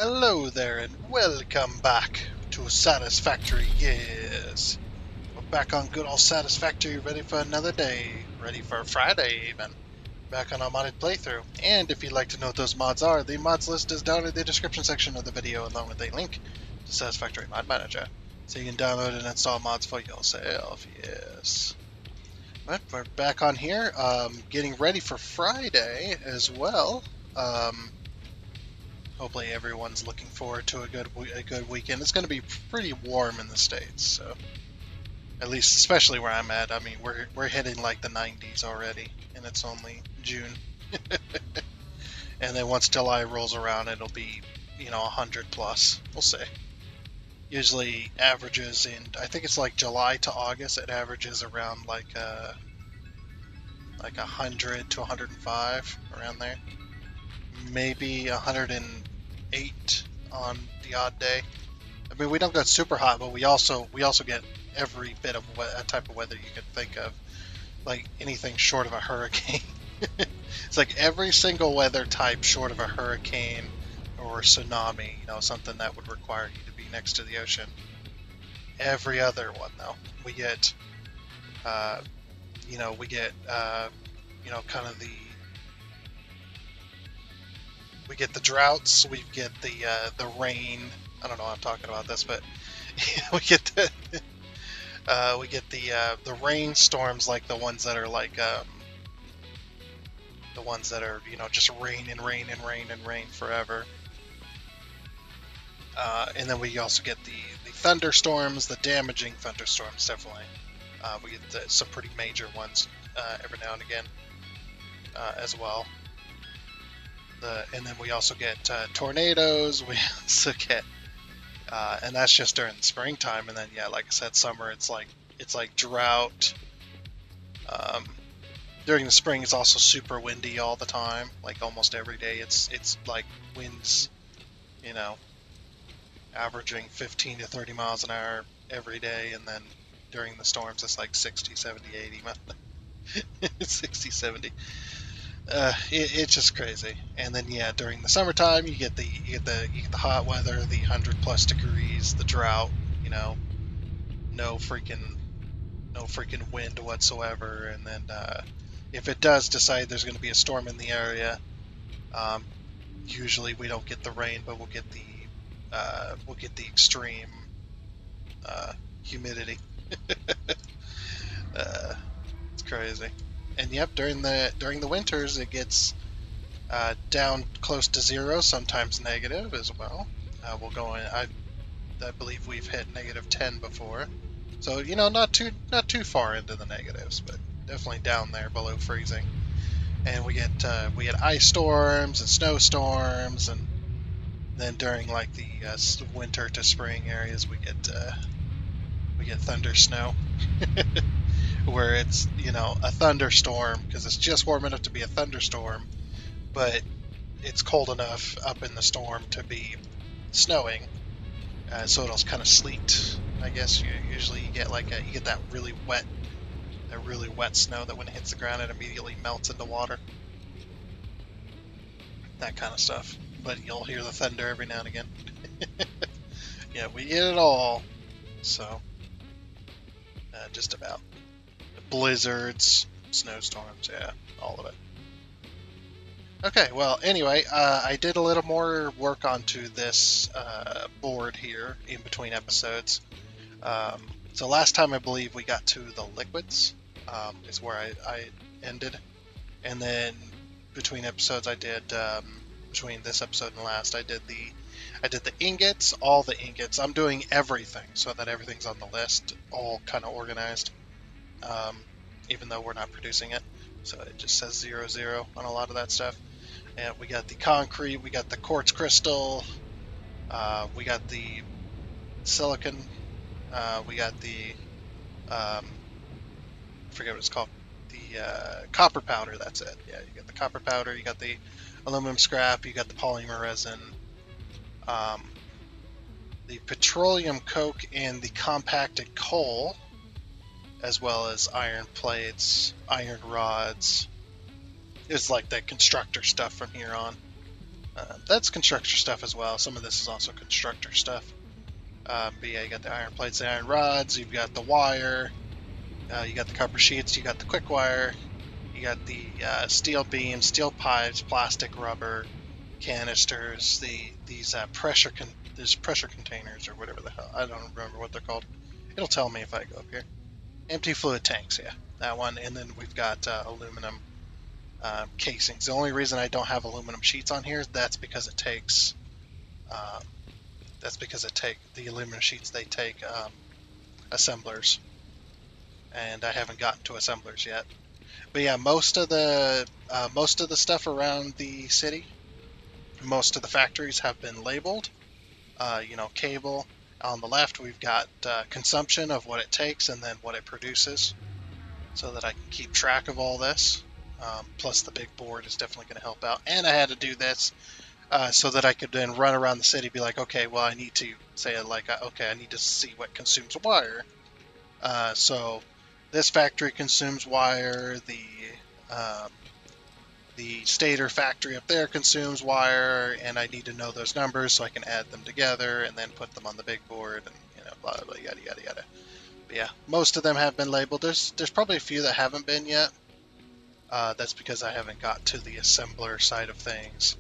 Hello there and welcome back to Satisfactory. Yes, we're back on good old Satisfactory, ready for another day, ready for Friday even. Back on our modded playthrough. And if you'd like to know what those mods are, the mods list is down in the description section of the video along with a link to Satisfactory Mod Manager. So you can download and install mods for yourself, yes. But we're back on here, getting ready for Friday as well. Hopefully everyone's looking forward to a good weekend. It's going to be pretty warm in the States, so at least especially where I'm at. I mean, we're hitting like the 90s already, and it's only June. And then once July rolls around, it'll be 100 plus. We'll see. Usually averages in I think it's like July to August. It averages around like 100 to 105 around there. Maybe 108 on the odd day. I mean, we don't get super hot, but we also get every bit of type of weather you can think of, like anything short of a hurricane. It's like every single weather type short of a hurricane or tsunami, something that would require you to be next to the ocean. Every other one, though, we get, kind of we get the droughts, we get the rain. I don't know why I'm talking about this, but we get the rainstorms, like the ones that are the ones that are just rain and rain and rain and rain forever. And then we also get the thunderstorms, the damaging thunderstorms, definitely. We get some pretty major ones every now and again as well. And then we also get tornadoes. We also get, and that's just during the springtime. And then like I said, summer it's like drought. During the spring, it's also super windy all the time. Like almost every day, it's like winds, averaging 15 to 30 miles an hour every day. And then during the storms, it's like 60, 70, 80 60, 70. It's just crazy. And then during the summertime you get the hot weather, the 100+ degrees, the drought. No freaking wind whatsoever. And then if it does decide there's going to be a storm in the area, usually we don't get the rain, but we'll get the extreme humidity. It's crazy. And yep, during the winters it gets down close to zero, sometimes negative as well. We'll go in. I believe we've hit -10 before, so not too far into the negatives, but definitely down there below freezing. And we get ice storms and snowstorms, and then during like the winter to spring areas we get thunder snow. Where it's a thunderstorm because it's just warm enough to be a thunderstorm, but it's cold enough up in the storm to be snowing. So it'll kind of sleet. I guess usually you get that really wet snow that when it hits the ground it immediately melts into water. That kind of stuff. But you'll hear the thunder every now and again. Yeah, we get it all. So just about blizzards, snowstorms, yeah, all of it. Okay, well, anyway, I did a little more work onto this board here in between episodes. So last time I believe we got to the liquids, is where I ended. And then between episodes I did, between this episode and last, I did the ingots, all the ingots. I'm doing everything so that everything's on the list, all kind of organized, even though we're not producing it. So it just says 00 on a lot of that stuff. And we got the concrete, we got the quartz crystal, we got the silicon, we got the, I forget what it's called, the copper powder, that's it. Yeah, you got the copper powder, you got the aluminum scrap, you got the polymer resin, the petroleum coke, and the compacted coal, as well as iron plates, iron rods. It's like that constructor stuff from here on. That's constructor stuff as well. Some of this is also constructor stuff. But yeah, you got the iron plates, the iron rods, you've got the wire, you got the copper sheets, you got the quick wire, you got the steel beams, steel pipes, plastic, rubber, canisters, these pressure containers or whatever the hell. I don't remember what they're called. It'll tell me if I go up here. Empty fluid tanks, yeah, that one. And then we've got aluminum casings. The only reason I don't have aluminum sheets on here, that's because it takes um, the aluminum sheets. They take assemblers, and I haven't gotten to assemblers yet. But yeah, most of the stuff around the city, most of the factories have been labeled. Cable. On the left, we've got consumption of what it takes and then what it produces, so that I can keep track of all this. Plus, the big board is definitely going to help out. And I had to do this so that I could then run around the city, be like, okay, well, I need to say okay, I need to see what consumes wire. So this factory consumes wire. The stator factory up there consumes wire, and I need to know those numbers so I can add them together and then put them on the big board, and blah blah yada yada yada. But yeah, most of them have been labeled. There's probably a few that haven't been yet. That's because I haven't got to the assembler side of things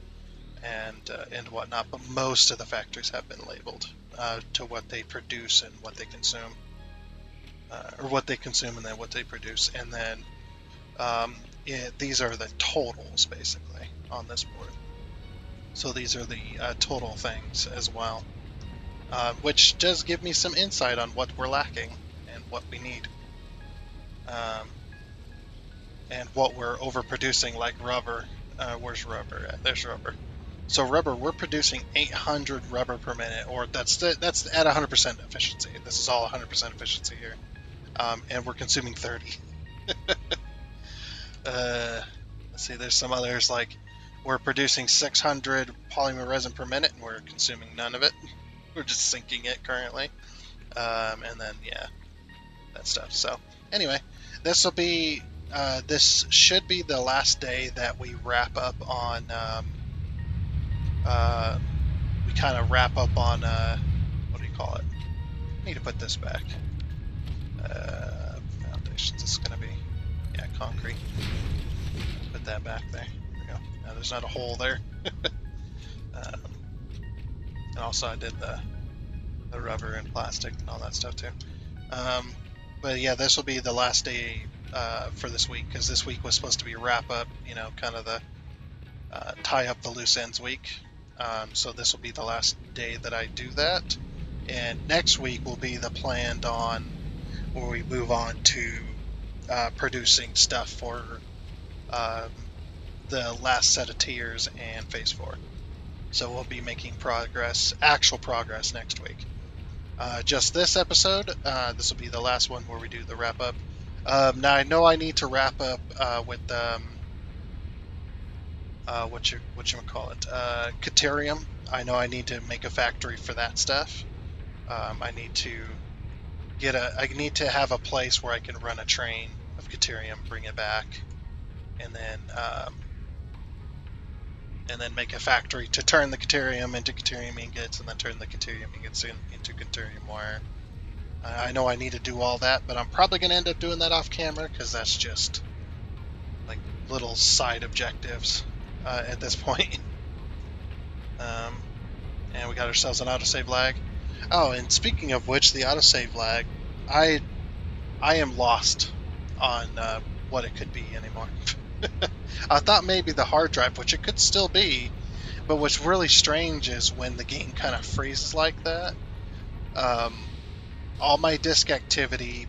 and whatnot. But most of the factories have been labeled to what they produce and what they consume, or what they consume and then what they produce, and then these are the totals basically on this board. So these are the total things as well, which does give me some insight on what we're lacking and what we need. And what we're overproducing, like rubber. Where's rubber? There's rubber. So rubber, we're producing 800 rubber per minute, or that's at 100% efficiency. This is all 100% efficiency here, and we're consuming 30. Let's see. There's some others, like we're producing 600 polymer resin per minute, and we're consuming none of it. We're just sinking it currently, and then yeah, that stuff. So anyway, this should be the last day that we wrap up on. We kind of wrap up on what do you call it? I need to put this back. Foundations. This is going to be concrete. Put that back there. There we go. Now there's not a hole there. And also I did the rubber and plastic and all that stuff too. But yeah, this will be the last day for this week, because this week was supposed to be wrap up, kind of the tie up the loose ends week. So this will be the last day that I do that. And next week will be the planned on where we move on to producing stuff for the last set of tiers and phase 4. So we'll be making actual progress next week. Just this episode, this will be the last one where we do the wrap up. Now I know I need to wrap up with Caterium. I know I need to make a factory for that stuff. I need to have a place where I can run a train of Caterium, bring it back, and then make a factory to turn the Caterium into Caterium ingots, and then turn the Caterium ingots into Caterium wire. I know I need to do all that, but I'm probably going to end up doing that off camera, because that's just like little side objectives at this point. And we got ourselves an autosave lag. Oh, and speaking of which, the autosave lag, I am lost on what it could be anymore. I thought maybe the hard drive, which it could still be, but what's really strange is when the game kind of freezes like that, all my disk activity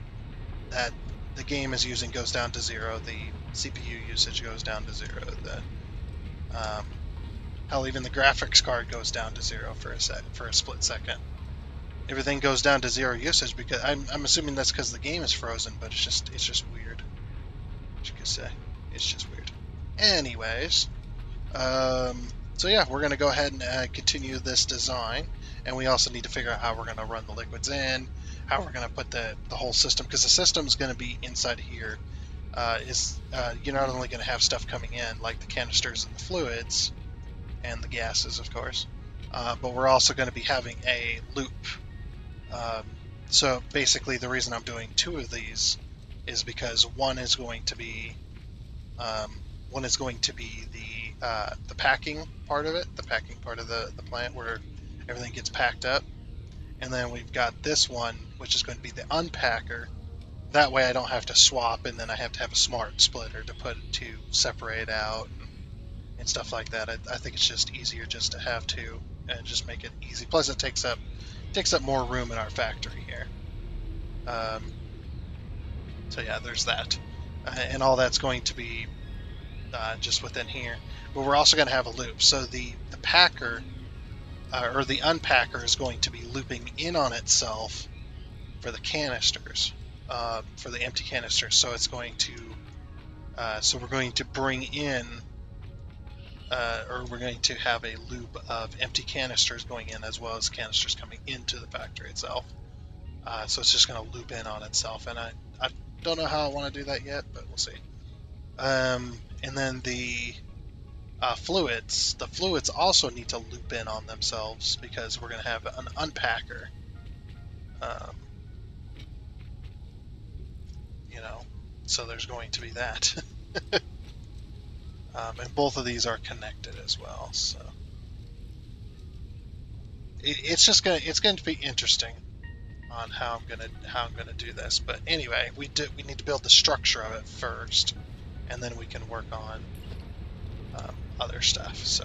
that the game is using goes down to 0. The CPU usage goes down to 0. Hell, even the graphics card goes down to 0 for a split second. Everything goes down to 0 usage, because I'm assuming that's because the game is frozen, but it's just weird. What you could say, it's just weird. Anyways, so yeah, we're gonna go ahead and continue this design, and we also need to figure out how we're gonna run the liquids in, how we're gonna put the whole system, because the system's gonna be inside here. You're not only gonna have stuff coming in like the canisters and the fluids, and the gases, of course. But we're also going to be having a loop. So basically, the reason I'm doing 2 of these is because one is going to be the packing part of it, the packing part of the plant where everything gets packed up, and then we've got this one which is going to be the unpacker. That way I don't have to swap, and then I have to have a smart splitter to separate out and stuff like that. I think it's just easier just to have two and just make it easy. Plus, it takes up more room in our factory here. So yeah, there's that, and all that's going to be just within here. But we're also going to have a loop. So the packer or the unpacker is going to be looping in on itself for the canisters, for the empty canisters. So it's going to so we're going to bring in or we're going to have a loop of empty canisters going in as well as canisters coming into the factory itself. So it's just going to loop in on itself, and I don't know how I want to do that yet, but we'll see. And then the fluids also need to loop in on themselves because we're going to have an unpacker. So there's going to be that. And both of these are connected as well, so it's going to be interesting on how I'm gonna do this. But anyway, we need to build the structure of it first, and then we can work on other stuff. So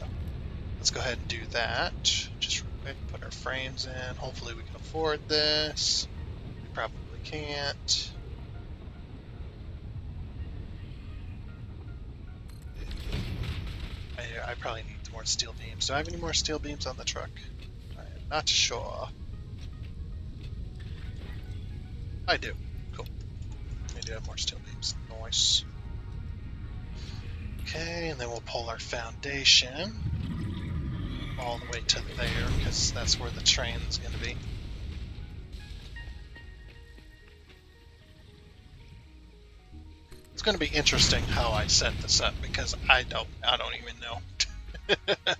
let's go ahead and do that. Just real quick, put our frames in. Hopefully we can afford this. We probably can't. I probably need more steel beams. Do I have any more steel beams on the truck? I'm not sure. I do. Cool. I do have more steel beams. Nice. Okay, and then we'll pull our foundation all the way to there because that's where the train's going to be. It's going to be interesting how I set this up because I don't even know.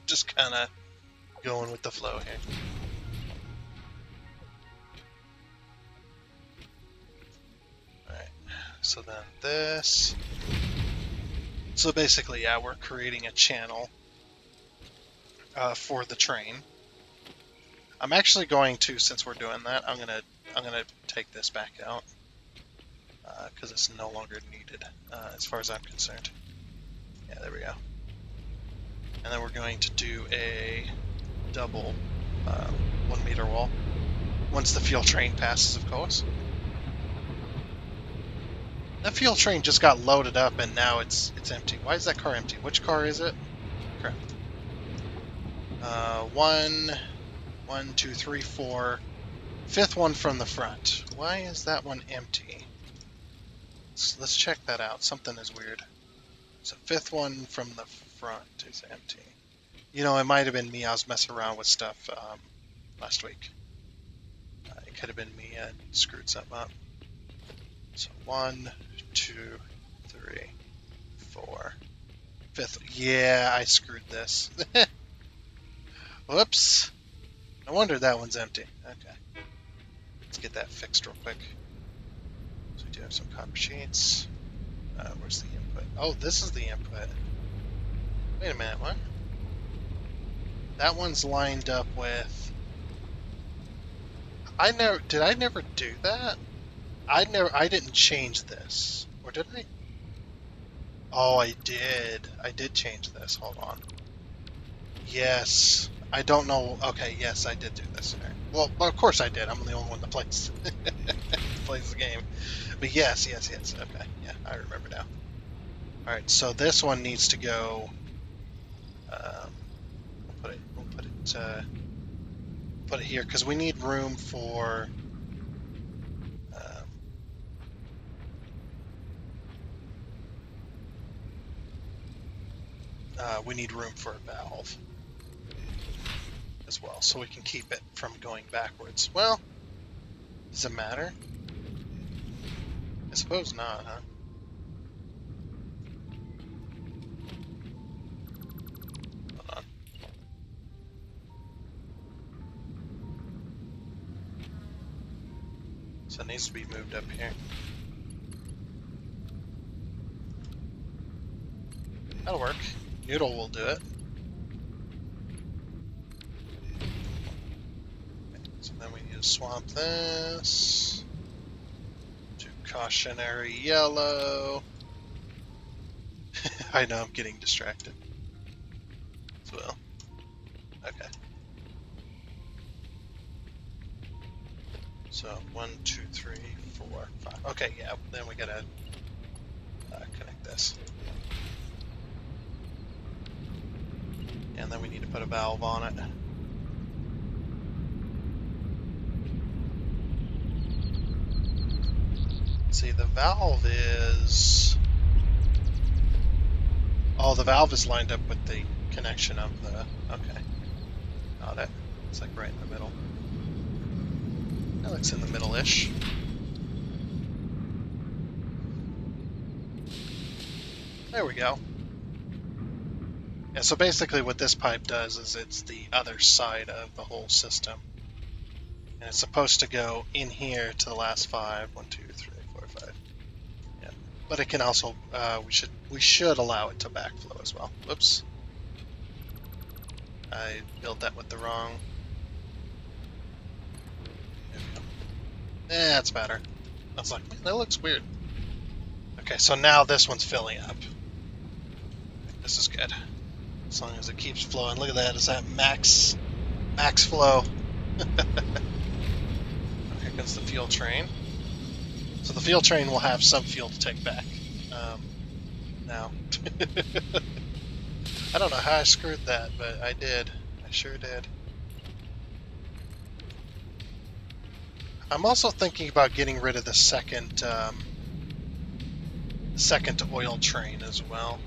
Just kind of going with the flow here. Alright, so then this. So basically, yeah, we're creating a channel for the train. I'm actually going to, since we're doing that, I'm gonna take this back out because it's no longer needed as far as I'm concerned. Yeah, there we go. And then we're going to do a double 1 meter wall once the fuel train passes, of course. That fuel train just got loaded up and now it's empty. Why is that car empty? Which car is it? Crap. 1, 2, 3, 4. Fifth one from the front. Why is that one empty? Let's check that out. Something is weird. So fifth one from the front is empty. You know, it might have been me. I was messing around with stuff last week. It could have been me. I screwed something up. So 1, 2, 3, 4. Fifth. Yeah, I screwed this. Whoops. No wonder that one's empty. Okay. Let's get that fixed real quick. So we do have some copper sheets. Where's the input? Oh, this is the input. Wait a minute, what? That one's lined up with... Did I never do that? I didn't change this. Or did I? Oh, I did. I did change this. Hold on. Yes. I don't know. Okay, yes, I did do this. Right. Well, of course I did. I'm the only one that plays the game. But yes. Okay, yeah, I remember now. All right, so this one needs to go. We'll put it here because we need room for. We need room for a valve as well, so we can keep it from going backwards. Well, does it matter? I suppose not, huh? Hold on. So it needs to be moved up here. That'll work. Noodle will do it. So then we need to swap this to cautionary yellow. I know I'm getting distracted as well. Okay. So 1, 2, 3, 4, 5. Okay, yeah. Then we gotta connect this. And then we need to put a valve on it. See, the valve is... Oh, the valve is lined up with the connection of the... Okay. Got it. It's like right in the middle. That looks in the middle-ish. There we go. Yeah, so basically what this pipe does is it's the other side of the whole system. And it's supposed to go in here to the last 5. 1, 2, 3, 4, 5. Yeah. But it can also, we should allow it to backflow as well. Whoops. I built that with the wrong... There we go. That's better. I was like, man, that looks weird. Okay, so now this one's filling up. This is good. As long as it keeps flowing. Look at that. Is that max flow? Here comes the fuel train. So the fuel train will have some fuel to take back. Now. I don't know how I screwed that, but I did. I sure did. I'm also thinking about getting rid of the second oil train as well.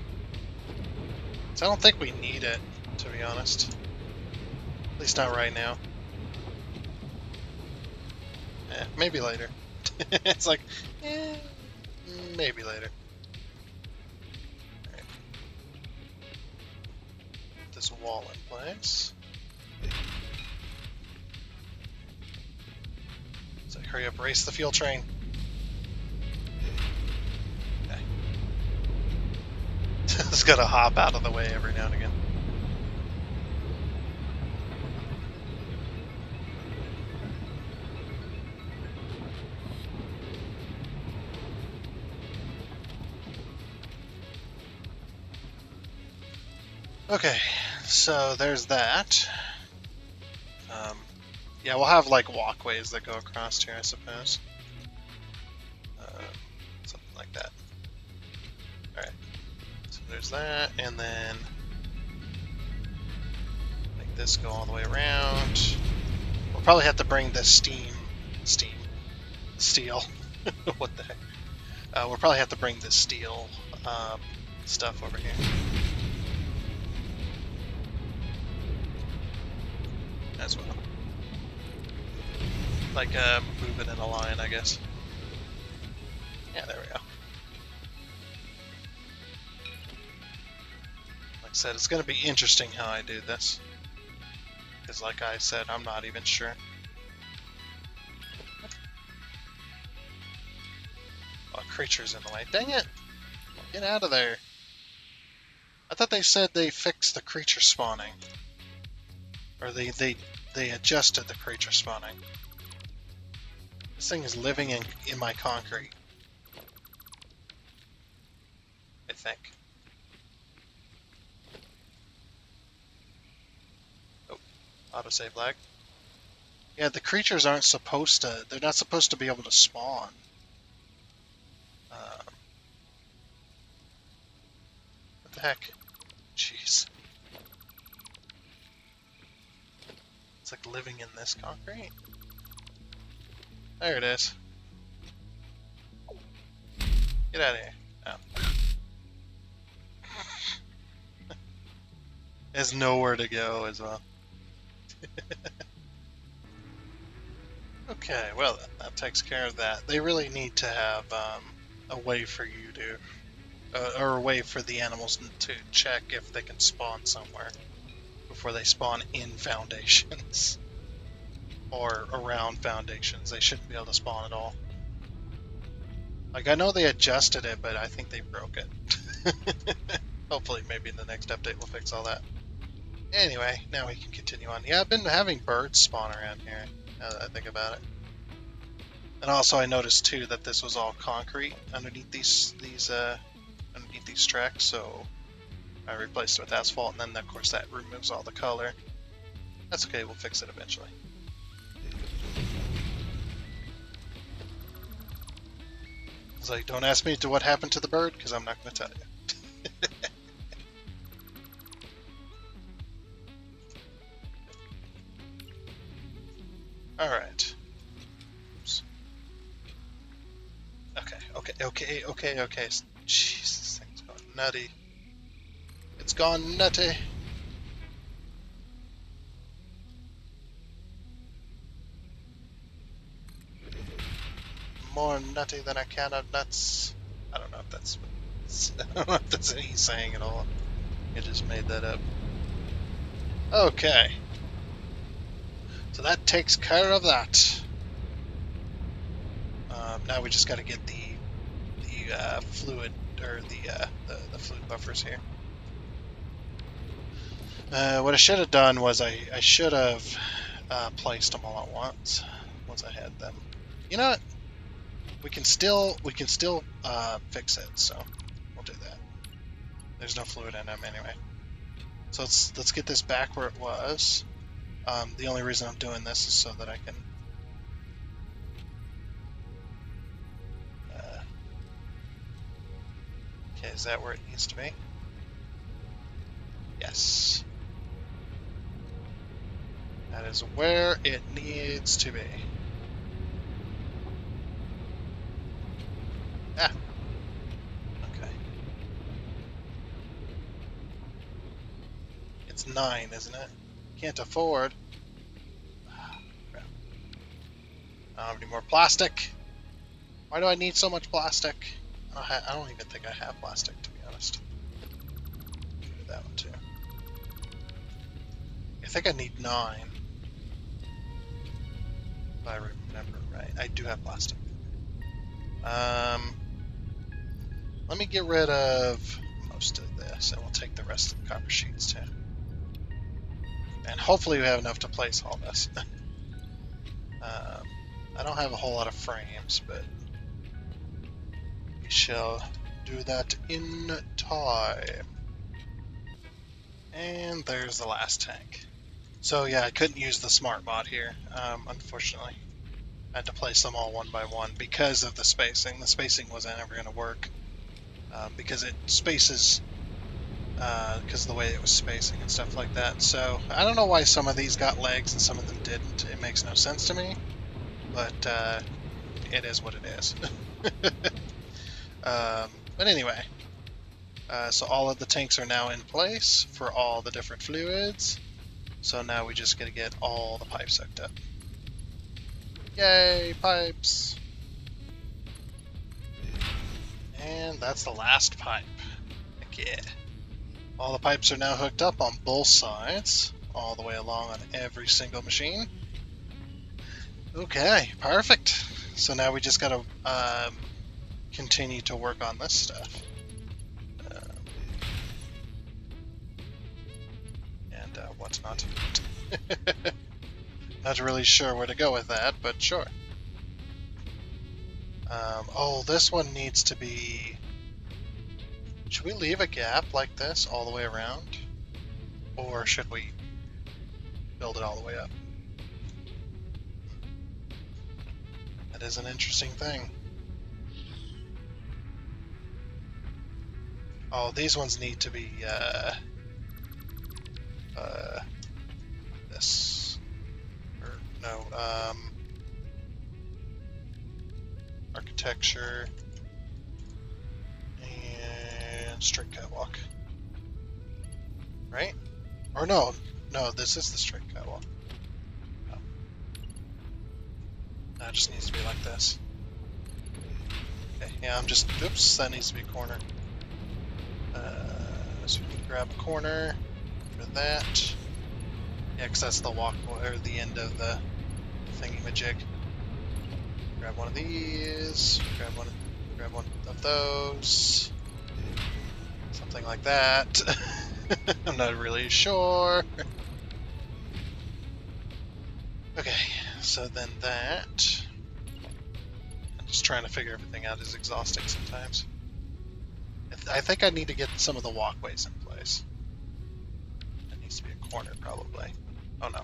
So I don't think we need it, to be honest. At least not right now. Maybe later. It's like, maybe later. All right. Put this wall in place. So hurry up, race the fuel train. Okay. It's gotta hop out of the way every now and again. Okay, so there's that. Yeah, we'll have like walkways that go across here, I suppose. Something like that. Alright, so there's that, and then make this go all the way around. We'll probably have to bring the steel. What the heck? We'll probably have to bring the steel stuff over here. As well. Like move it in a line, I guess. Yeah, there we go. Like I said, it's going to be interesting how I do this. Because like I said, I'm not even sure. Oh, creature's in the way. Dang it! Get out of there. I thought they said they fixed the creature spawning. Or they adjusted the creature spawning. This thing is living in my concrete. I think. Oh, autosave lag. Yeah, the creatures aren't supposed to... They're not supposed to be able to spawn. What the heck? Jeez. It's like living in this concrete. There it is. Get out of here. Oh. There's nowhere to go as well. Okay, well, that takes care of that. They really need to have a way for you to... or a way for the animals to check if they can spawn somewhere before they spawn in foundations. or around foundations. They shouldn't be able to spawn at all. Like, I know they adjusted it, but I think they broke it. Hopefully, maybe in the next update we'll fix all that. Anyway, now we can continue on. Yeah, I've been having birds spawn around here, now that I think about it. And also, I noticed too that this was all concrete underneath these tracks, so I replaced it with asphalt, and then of course that removes all the color. That's okay, we'll fix it eventually. It's like, don't ask me to what happened to the bird, because I'm not going to tell you. Alright. Oops. Okay. Jeez, this thing's gone nutty. It's gone nutty. More nutty than a can of nuts. I don't know if that's I don't know if that's any saying at all. I just made that up. Okay. So that takes care of that. Now we just got to get the fluid, or the fluid buffers here. What I should have done was I should have placed them all at once I had them. You know what? We can still fix it, so we'll do that. There's no fluid in them anyway. So let's get this back where it was. The only reason I'm doing this is so that I can okay, is that where it needs to be? Yes. That is where it needs to be. Ah. Okay. It's 9, isn't it? Can't afford. Ah, crap. I don't have any more plastic. Why do I need so much plastic? I don't even think I have plastic, to be honest. Do that one too. I think I need 9. If I remember right. I do have plastic. Let me get rid of most of this, and we'll take the rest of the copper sheets too. And hopefully we have enough to place all this. I don't have a whole lot of frames, but we shall do that in time. And there's the last tank. So yeah, I couldn't use the smart mod here, unfortunately. I had to place them all one by one because of the spacing. The spacing wasn't ever going to work because it spaces, because of the way it was spacing and stuff like that. So I don't know why some of these got legs and some of them didn't. It makes no sense to me, but it is what it is. But anyway, so all of the tanks are now in place for all the different fluids. So now we just got to get all the pipes hooked up. Yay, pipes! And that's the last pipe. Heck yeah. All the pipes are now hooked up on both sides, all the way along on every single machine. Okay, perfect. So now we just gotta continue to work on this stuff. And what's not. Not really sure where to go with that, but sure. Oh, this one needs to be... Should we leave a gap like this all the way around? Or should we build it all the way up? That is an interesting thing. Oh, these ones need to be, this. Or, no, architecture and straight catwalk. Right? Or no, this is the straight catwalk. No. That just needs to be like this. Okay, yeah, oops, that needs to be a corner. So we can grab a corner for that. Yeah, because that's the walkway, or the end of the thingy-majig. Grab one of these, grab one of those. Something like that. I'm not really sure. Okay, so then that. I'm just trying to figure everything out is exhausting sometimes. I think I need to get some of the walkways in place. That needs to be a corner, probably. Oh no.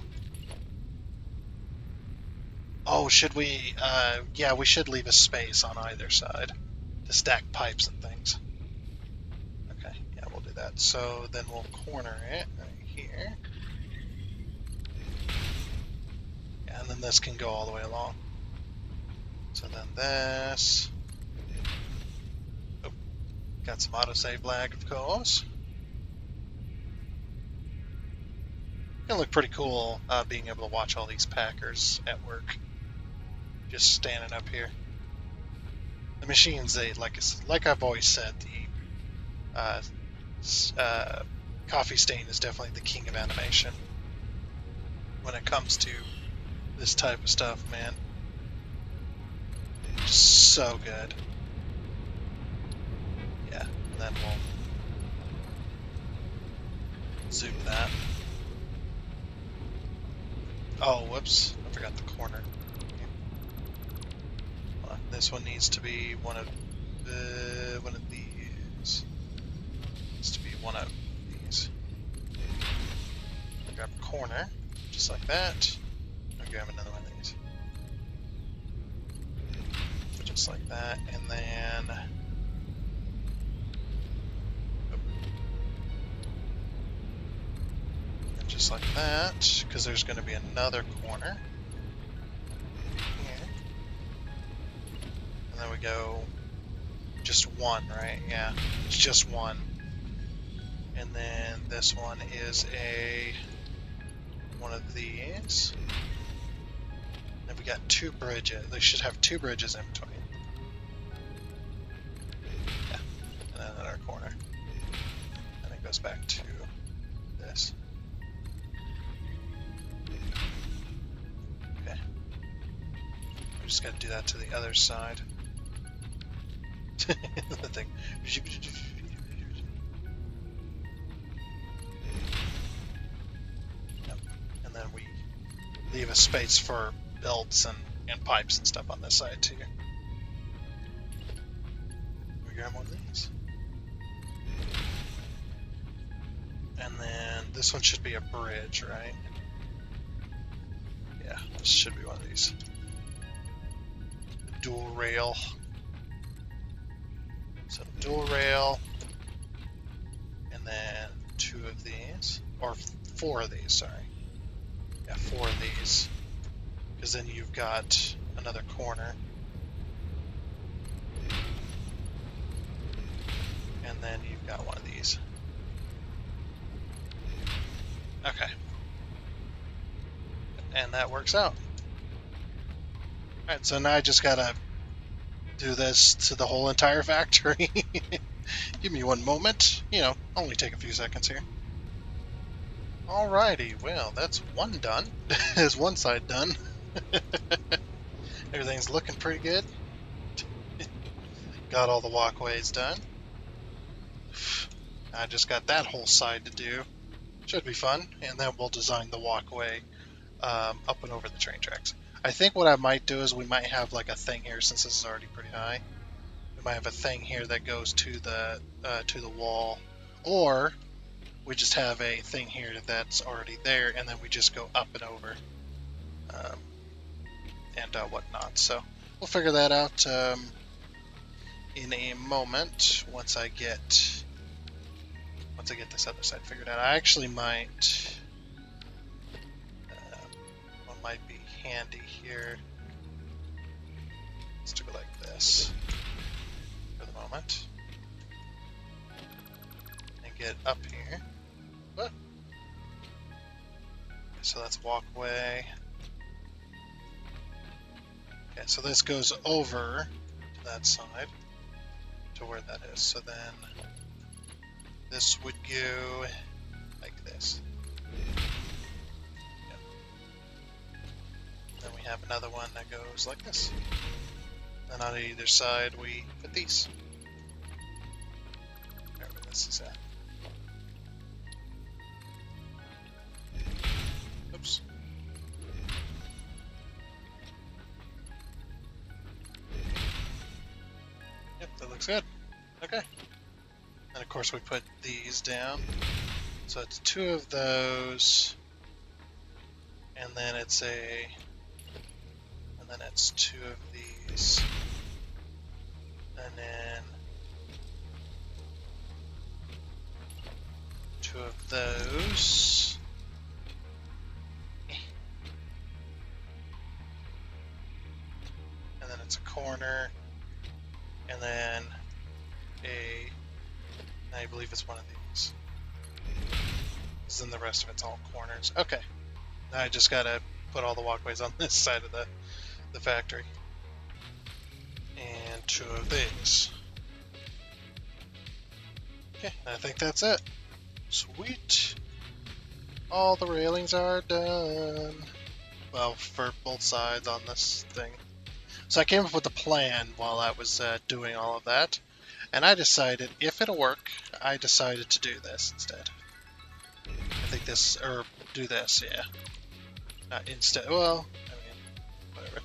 Oh, should we? Yeah, we should leave a space on either side to stack pipes and things. Okay, yeah, we'll do that. So then we'll corner it right here. Yeah, and then this can go all the way along. So then this. Oh, got some autosave lag, of course. It's gonna look pretty cool being able to watch all these packers at work. Just standing up here. The machines, like I've always said, the coffee stain is definitely the king of animation when it comes to this type of stuff, man. So good. Yeah, and then we'll zoom that. Oh, whoops! I forgot the corner. This one needs to be one of these. Needs to be one of these. Grab a corner, just like that. I'll grab another one of these. Just like that, and then and just like that, because there's going to be another corner here. And then we go just one, right? Yeah, it's just one. And then this one is one of these. And we got two bridges. They should have two bridges in between. Yeah, and then another corner. And it goes back to this. Okay. I'm just gonna do that to the other side. The thing. Yep. And then we leave a space for belts and pipes and stuff on this side too. We grab one of these. And then this one should be a bridge, right? Yeah, this should be one of these. Dual rail. So dual rail. And then two of these. Or four of these, sorry. Yeah, four of these. Because then you've got another corner. And then you've got one of these. Okay. And that works out. Alright, so now I just gotta do this to the whole entire factory. Give me one moment. Only take a few seconds here. Alrighty, well, that's one done. Is one side done. Everything's looking pretty good. Got all the walkways done. I just got that whole side to do. Should be fun. And then we'll design the walkway up and over the train tracks. I think what I might do is we might have like a thing here, since this is already pretty high. We might have a thing here that goes to the wall, or we just have a thing here that's already there, and then we just go up and over and whatnot. So we'll figure that out in a moment once I get this other side figured out. I actually might. What might be handy here is to go like this for the moment and get up here. What? So that's walkway. Okay, so this goes over to that side to where that is. So then this would go like this. Yep. Then we have another one that goes like this. And on either side we put these. Wherever this is at. Oops. Yep, that looks good. Okay. And of course we put these down. So it's 2 of those. And then it's and then it's 2 of these. And then 2 of those. And then it's a corner. And then I believe it's one of these. Because then the rest of it's all corners. Okay. Now I just gotta put all the walkways on this side of the factory. And 2 of these. Okay, I think that's it. Sweet. All the railings are done. Well, for both sides on this thing. So I came up with a plan while I was doing all of that. And I decided, if it'll work, I decided to do this instead. I think this, or do this, yeah. Instead, well, I mean, whatever.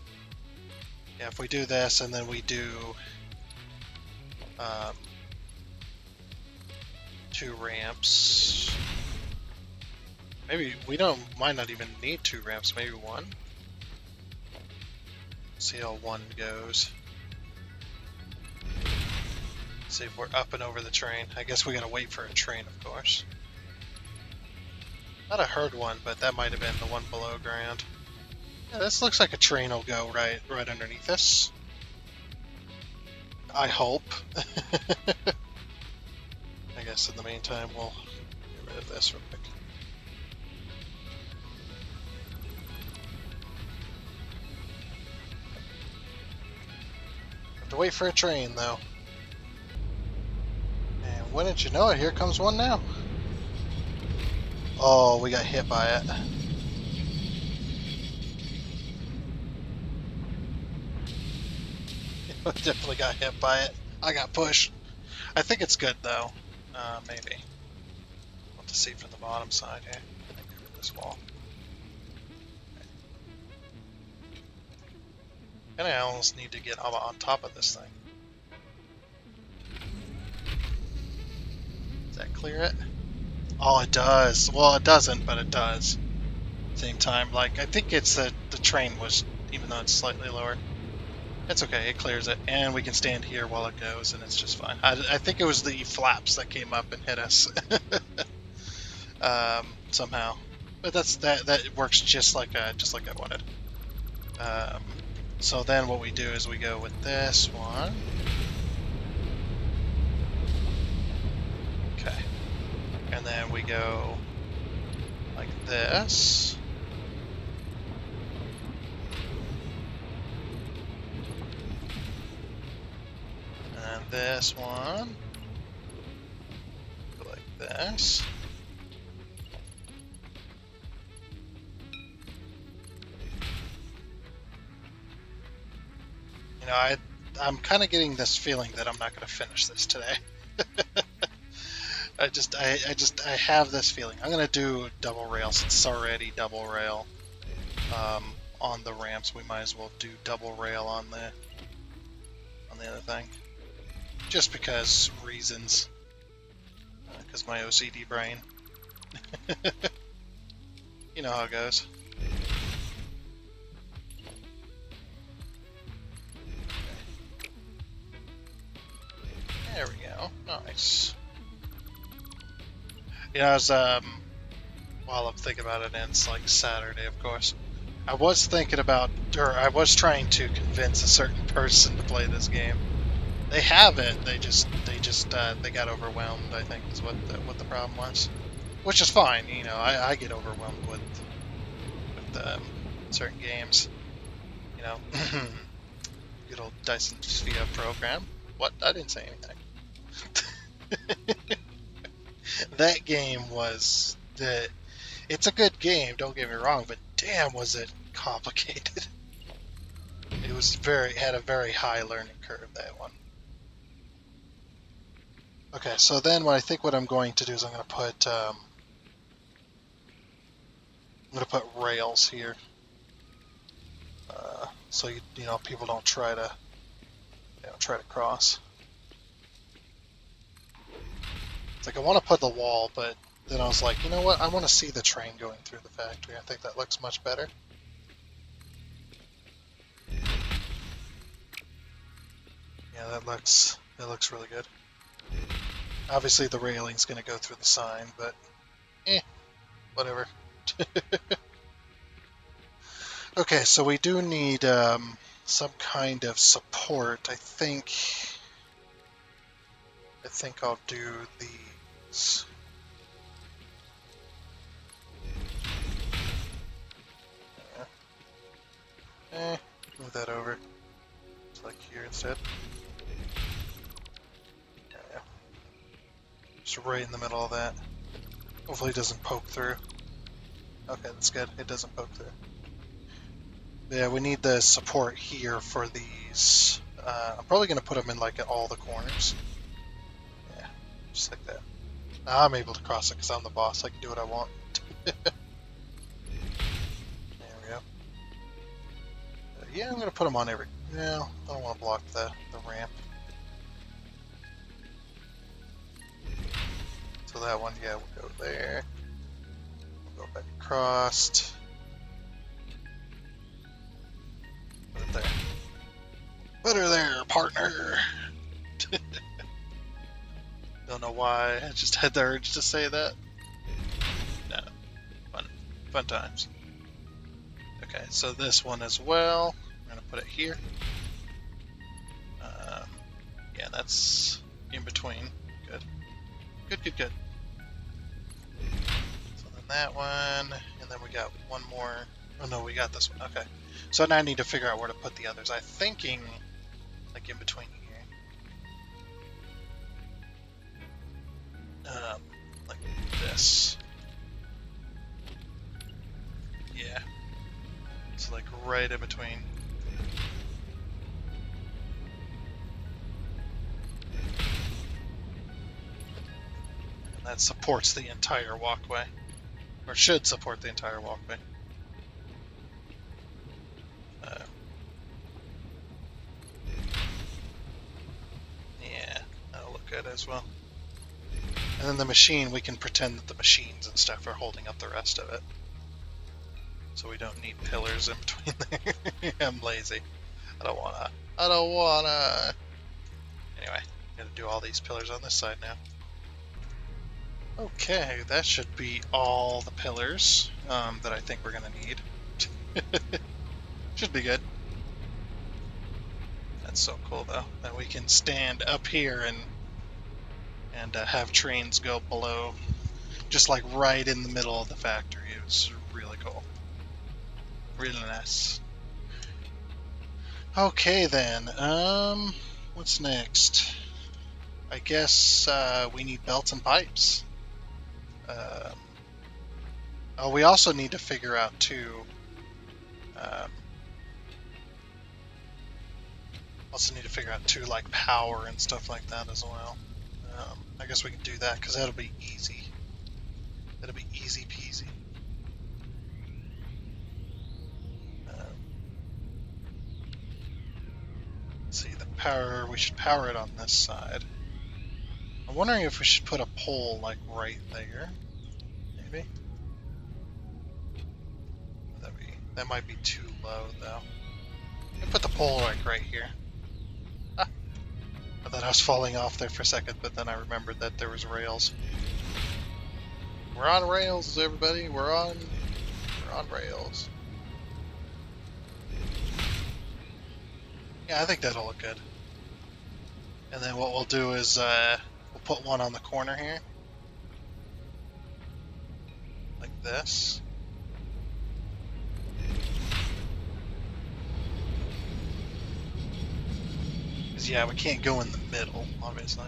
Yeah, if we do this and then we do 2 ramps. Maybe we might not even need 2 ramps, maybe 1. See how 1 goes. See if we're up and over the train. I guess we gotta wait for a train, of course. Thought I heard one, but that might have been the one below ground. Yeah, this looks like a train will go right underneath us. I hope. I guess in the meantime we'll get rid of this real quick. Have to wait for a train though. And wouldn't you know it, here comes one now. Oh, we got hit by it. Definitely got hit by it. I got pushed. I think it's good though. Maybe. We'll have to see from the bottom side here. I think over this wall. And I almost need to get on top of this thing. Does that clear it? Oh, it does. Well, it doesn't, but it does. Same time, like, I think it's the train was, even though it's slightly lower. It's okay, it clears it. And we can stand here while it goes, and it's just fine. I think it was the flaps that came up and hit us. Somehow. But that works just like I wanted. So then what we do is we go with this one. Okay. And then we go like this. And this one. Go like this. You know, I'm kind of getting this feeling that I'm not going to finish this today. I have this feeling. I'm gonna do double rail since it's already double rail on the ramps. We might as well do double rail on the other thing, just because reasons. Because my OCD brain. You know how it goes. There we go. Nice. Yeah, I was, while I'm thinking about it, and it's like Saturday, of course. I was thinking about, or I was trying to convince a certain person to play this game. They have it, they got overwhelmed, I think, is what the problem was. Which is fine, you know, I get overwhelmed with certain games. You know, good old Dyson Sphere program. What? I didn't say anything. That game it's a good game, don't get me wrong, but damn was it complicated. Had a very high learning curve, that one. Okay, so then what I'm going to do is I'm going to put rails here, so people don't try to cross. It's like I want to put the wall, but then I was like, you know what? I want to see the train going through the factory. I think that looks much better. Yeah, that looks really good. Obviously, the railing's going to go through the sign, but whatever. Okay, so we do need some kind of support. I think I'll do these. Move that over. It's like here instead. Yeah. Just right in the middle of that. Hopefully it doesn't poke through. Okay, that's good. It doesn't poke through. Yeah, we need the support here for these. I'm probably going to put them in like at all the corners. Yeah, just like that. Now I'm able to cross it because I'm the boss. I can do what I want. There we go. Yeah, I'm going to put them on every... No, I don't want to block the ramp. So that one, yeah, we'll go there. We'll go back across. Put it there. Put her there, partner! Don't know why, I just had the urge to say that. No, fun times. Okay, so this one as well, I'm going to put it here. Yeah, that's in between. Good. So then that one, and then we got one more. Oh no, we got this one. Okay. So now I need to figure out where to put the others. I'm thinking like in between here. Like this. Yeah. It's like right in between. And that supports the entire walkway. Or should support the entire walkway. Yeah, that'll look good as well. And then the machine, we can pretend that the machines and stuff are holding up the rest of it. So we don't need pillars in between there. I'm lazy. I don't wanna. Anyway, gotta do all these pillars on this side now. Okay, that should be all the pillars that I think we're gonna need. Should be good. That's so cool though, that we can stand up here and have trains go below, just like right in the middle of the factory. It was really cool. Really nice. Okay then, what's next? I guess we need belts and pipes. Oh, we also need to figure out too. Like power and stuff like that as well. I guess we can do that because that'll be easy. That'll be easy peasy. Let's see, the power, we should power it on this side. I'm wondering if we should put a pole like right there. Maybe. That might be too low though. I put the pole like right here. I thought I was falling off there for a second, but then I remembered that there was rails. We're on rails, everybody. We're on rails. Yeah, I think that'll look good. And then what we'll do is we'll put one on the corner here, like this. Because yeah, we can't go in the middle, obviously.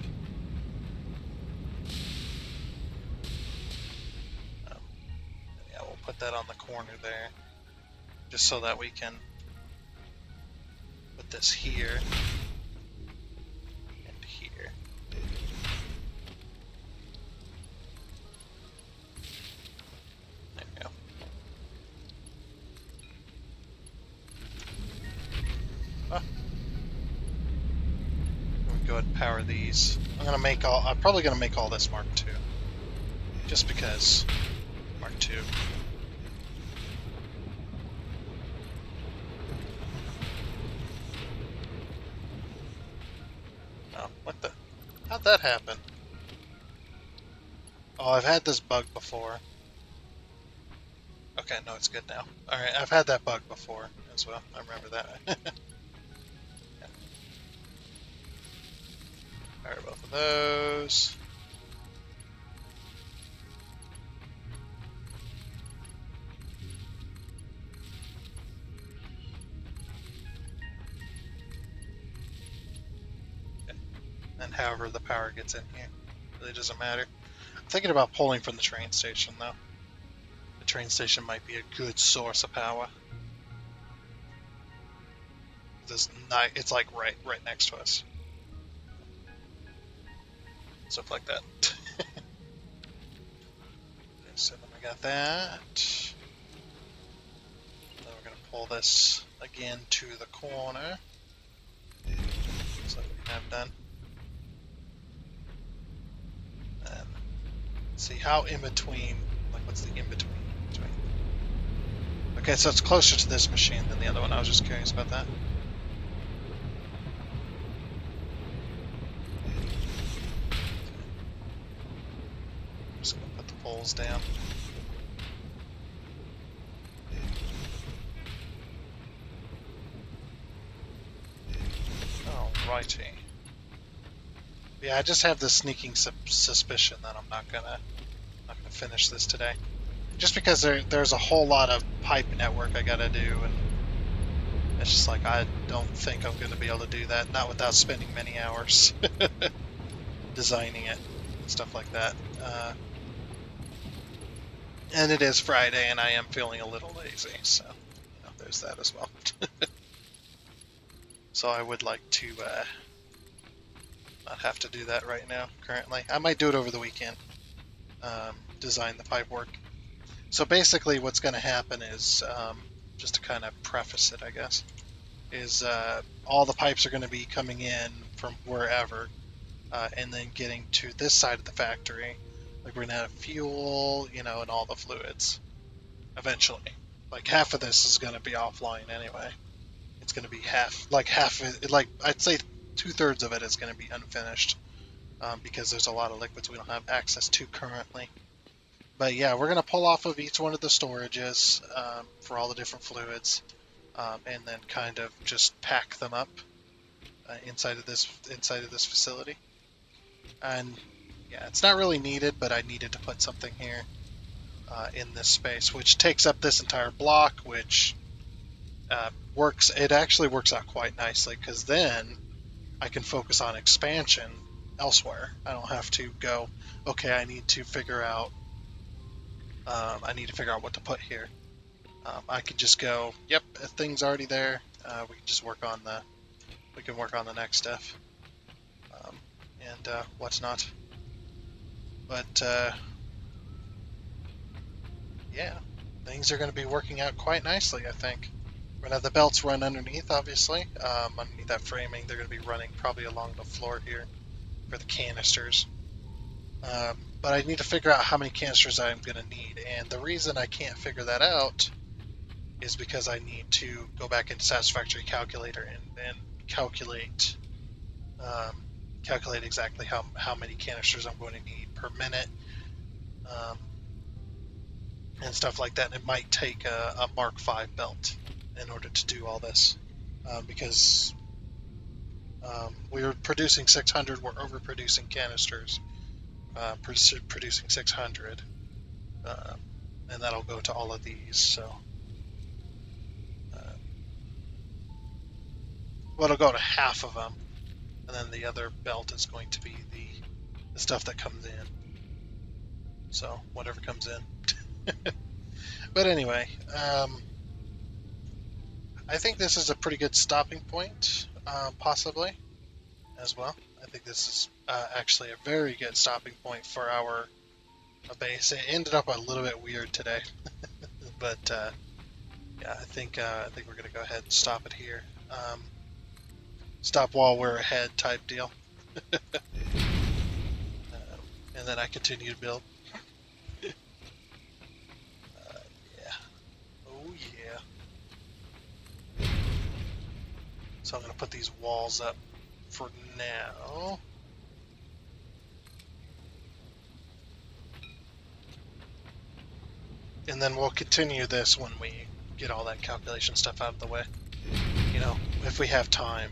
Yeah, we'll put that on the corner there, just so that we can this here and here. There we go. Ah. Let me go ahead and power these. I'm probably gonna make all this Mark II. Just because Mark II. Oh, what the? How'd that happen? Oh, I've had this bug before. Okay, no, it's good now. Alright, I've had that bug before as well. I remember that. Yeah. Alright, both of those. Okay. And however the power gets in here. Really doesn't matter. I'm thinking about pulling from the train station, though. The train station might be a good source of power. It's like right next to us. Stuff like that. Okay, so then we got that. Then we're going to pull this again to the corner. So we have done. And see how in between, like what's the in between? Okay, so it's closer to this machine than the other one. I was just curious about that. I'm just going to put the poles down. Alrighty. Yeah, I just have this sneaking suspicion that I'm not gonna finish this today, just because there's a whole lot of pipe network I gotta do, and it's just like I don't think I'm gonna be able to do that, not without spending many hours designing it and stuff like that. And it is Friday, and I am feeling a little lazy, so there's that as well. So I would like to not have to do that right now, currently. I might do it over the weekend, design the pipe work. So basically what's going to happen is, just to kind of preface it, I guess, is all the pipes are going to be coming in from wherever, and then getting to this side of the factory. Like we're going to have fuel, and all the fluids, eventually. Like half of this is going to be offline anyway. It's going to be half, like I'd say 2/3 of it is going to be unfinished, because there's a lot of liquids we don't have access to currently. But yeah, we're going to pull off of each one of the storages for all the different fluids, and then kind of just pack them up inside of this facility. And yeah, it's not really needed, but I needed to put something here in this space, which takes up this entire block, which works. It actually works out quite nicely, because then I can focus on expansion elsewhere. I don't have to go, okay, I need to figure out what to put here. I can just go, yep, the thing's already there. We can just work on the next stuff, and what's not. But yeah, things are going to be working out quite nicely, I think. We're going to have the belts run underneath, obviously. Underneath that framing, they're going to be running probably along the floor here for the canisters. But I need to figure out how many canisters I'm going to need. And the reason I can't figure that out is because I need to go back into Satisfactory calculator and calculate exactly how many canisters I'm going to need per minute, and stuff like that. And it might take a Mark V belt in order to do all this, because we were producing 600, we're overproducing canisters, producing 600, and that'll go to all of these. So, well, it'll go to half of them, and then the other belt is going to be the stuff that comes in. So whatever comes in. But anyway, I think this is a pretty good stopping point, possibly, as well. I think this is actually a very good stopping point for our base. It ended up a little bit weird today, but yeah, I think we're gonna go ahead and stop it here. Stop while we're ahead type deal, and then I continue to build. Yeah. Oh yeah. So I'm gonna put these walls up for now. And then we'll continue this when we get all that calculation stuff out of the way. You know, if we have time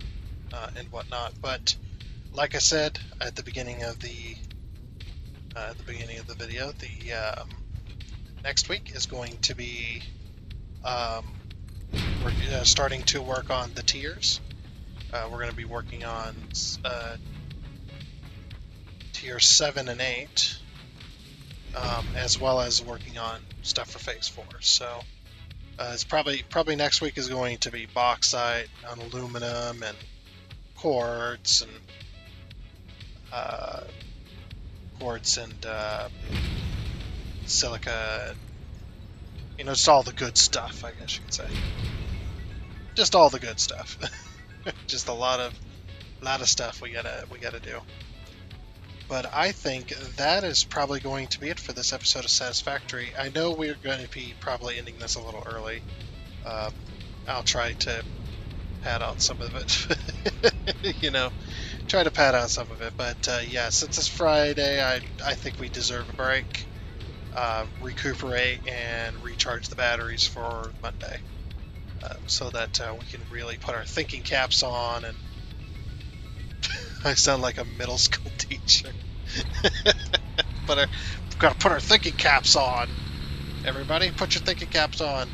and whatnot. But like I said at the beginning of the video, the next week is going to be we're starting to work on the tiers. We're going to be working on tier 7 and 8, as well as working on stuff for phase 4. So it's probably next week is going to be bauxite and aluminum and quartz and silica. You know, just all the good stuff, I guess you could say. Just all the good stuff. Just a lot of stuff we gotta do. But I think that is probably going to be it for this episode of Satisfactory. I know we're going to be probably ending this a little early. I'll try to pad out some of it. You know, try to pad out some of it. But yeah, since it's Friday, I think we deserve a break, recuperate, and recharge the batteries for Monday, so that we can really put our thinking caps on. And I sound like a middle school teacher. But we've got to put our thinking caps on. Everybody, put your thinking caps on.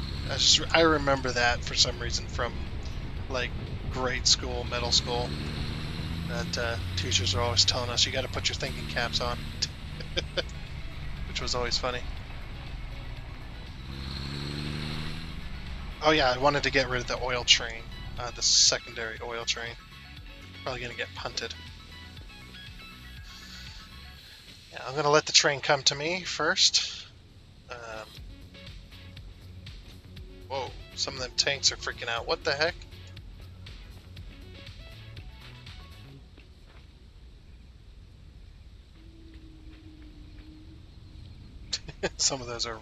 I remember that for some reason from like grade school, middle school. That teachers are always telling us you got to put your thinking caps on, which was always funny. Oh yeah, I wanted to get rid of the oil train, the secondary oil train. Probably gonna get punted. Yeah, I'm gonna let the train come to me first. Whoa, some of them tanks are freaking out. What the heck? Some of those are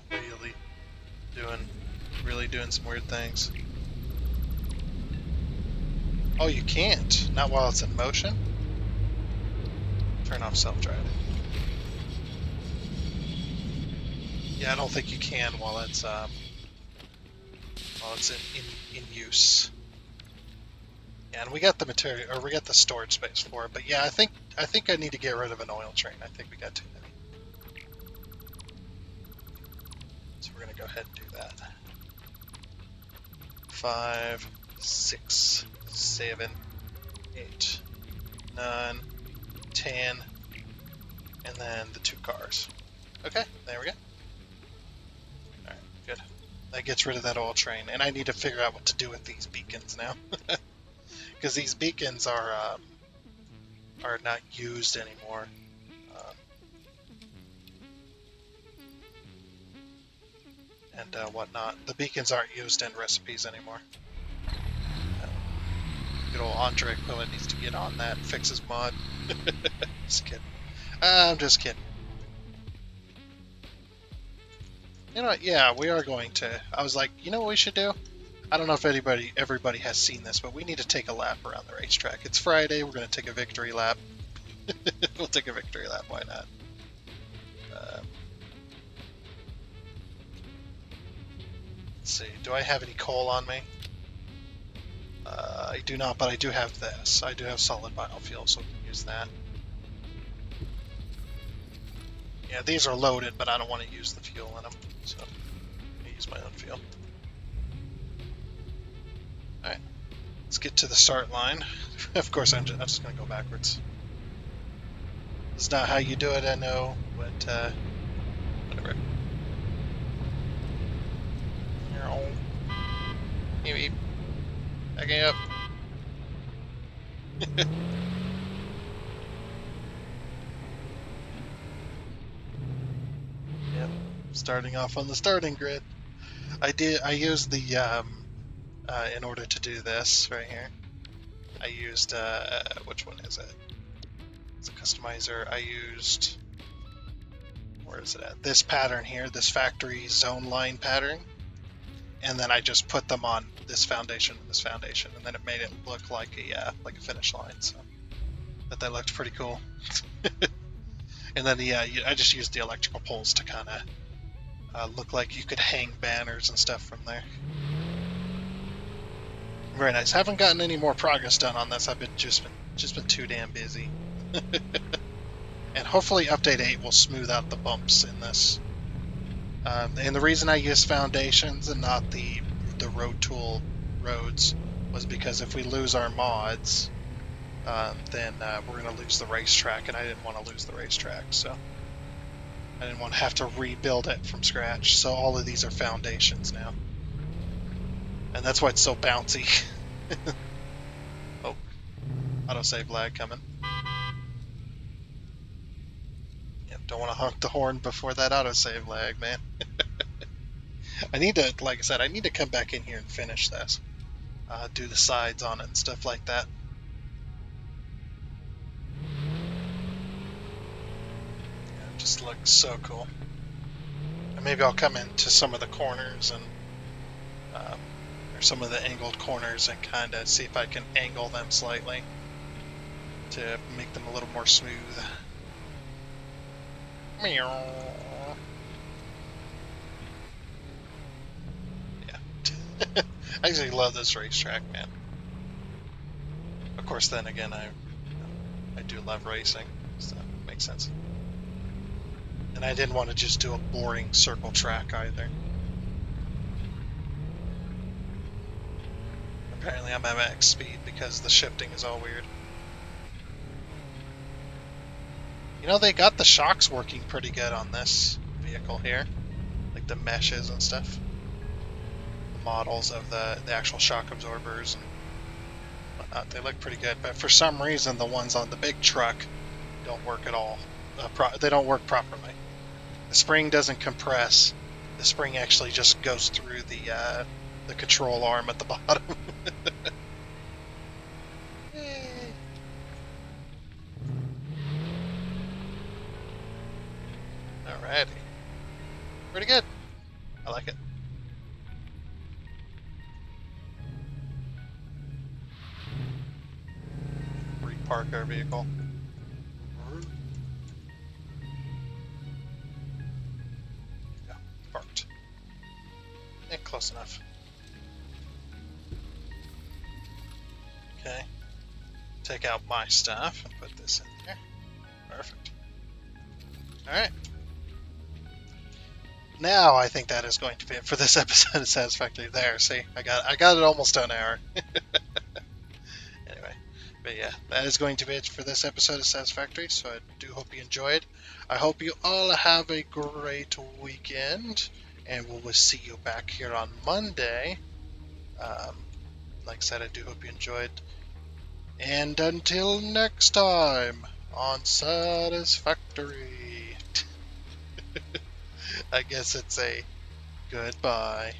really doing some weird things. Oh, you can't. Not while it's in motion. Turn off self-driving. Yeah, I don't think you can while it's in use. Yeah, and we got the material, or we got the storage space for it. But yeah, I think I need to get rid of an oil train. I think we got too many. So we're gonna go ahead and do that. 5, 6, 7, 8, 9, 10, and then the 2 cars. Okay, there we go. Alright, good. That gets rid of that oil train, and I need to figure out what to do with these beacons now. Because these beacons are not used anymore. And whatnot. The beacons aren't used in recipes anymore. Good old Andre Quillen needs to get on that and fix his mod. Just kidding. I'm just kidding. You know what? Yeah, we are going to. I was like, you know what we should do? I don't know if everybody has seen this, but we need to take a lap around the racetrack. It's Friday. We're going to take a victory lap. We'll take a victory lap. Why not? Let's see. Do I have any coal on me? I do not, but I do have this. I do have solid biofuel, so we can use that. Yeah, these are loaded, but I don't want to use the fuel in them, so I use my own fuel. Alright, let's get to the start line. Of course, I'm just going to go backwards. It's not how you do it, I know, but whatever. Maybe. Backing up. Yep. Starting off on the starting grid. I used the in order to do this right here. I used which one is it? It's a customizer. I used, where is it at? This pattern here, this factory zone line pattern. And then I just put them on this foundation and this foundation, and then it made it look like a finish line. So that looked pretty cool. And then I just used the electrical poles to kind of look like you could hang banners and stuff from there. Very nice. Haven't gotten any more progress done on this. I've been just been too damn busy. And hopefully update 8 will smooth out the bumps in this. And the reason I use foundations and not the road tool roads was because if we lose our mods, then we're going to lose the racetrack, and I didn't want to lose the racetrack, so I didn't want to have to rebuild it from scratch. So all of these are foundations now, and that's why it's so bouncy. Oh, autosave lag coming. Yep, don't want to honk the horn before that autosave lag, man. I need to, like I said, I need to come back in here and finish this. Do the sides on it and stuff like that. It just looks so cool. And maybe I'll come into some of the corners and or some of the angled corners and kind of see if I can angle them slightly to make them a little more smooth. Meow. Yeah. I actually love this racetrack, man. Of course, then again, I do love racing, so it makes sense. And I didn't want to just do a boring circle track either. Apparently I'm at max speed because the shifting is all weird. You know, they got the shocks working pretty good on this vehicle here. Like the meshes and stuff. The models of the actual shock absorbers and whatnot, they look pretty good. But for some reason, the ones on the big truck don't work at all. They don't work properly. The spring doesn't compress. The spring actually just goes through the control arm at the bottom. Alrighty. Pretty good. I like it. Repark our vehicle. Yeah, parked. Yeah, close enough. Okay. Take out my stuff and put this in there. Perfect. Alright. Now I think that is going to be it for this episode of Satisfactory. There, see, I got it almost an hour. Anyway, but yeah, that is going to be it for this episode of Satisfactory. So I do hope you enjoyed. I hope you all have a great weekend, and we will see you back here on Monday. Like I said, I do hope you enjoyed. And until next time on Satisfactory. I guess it's a goodbye.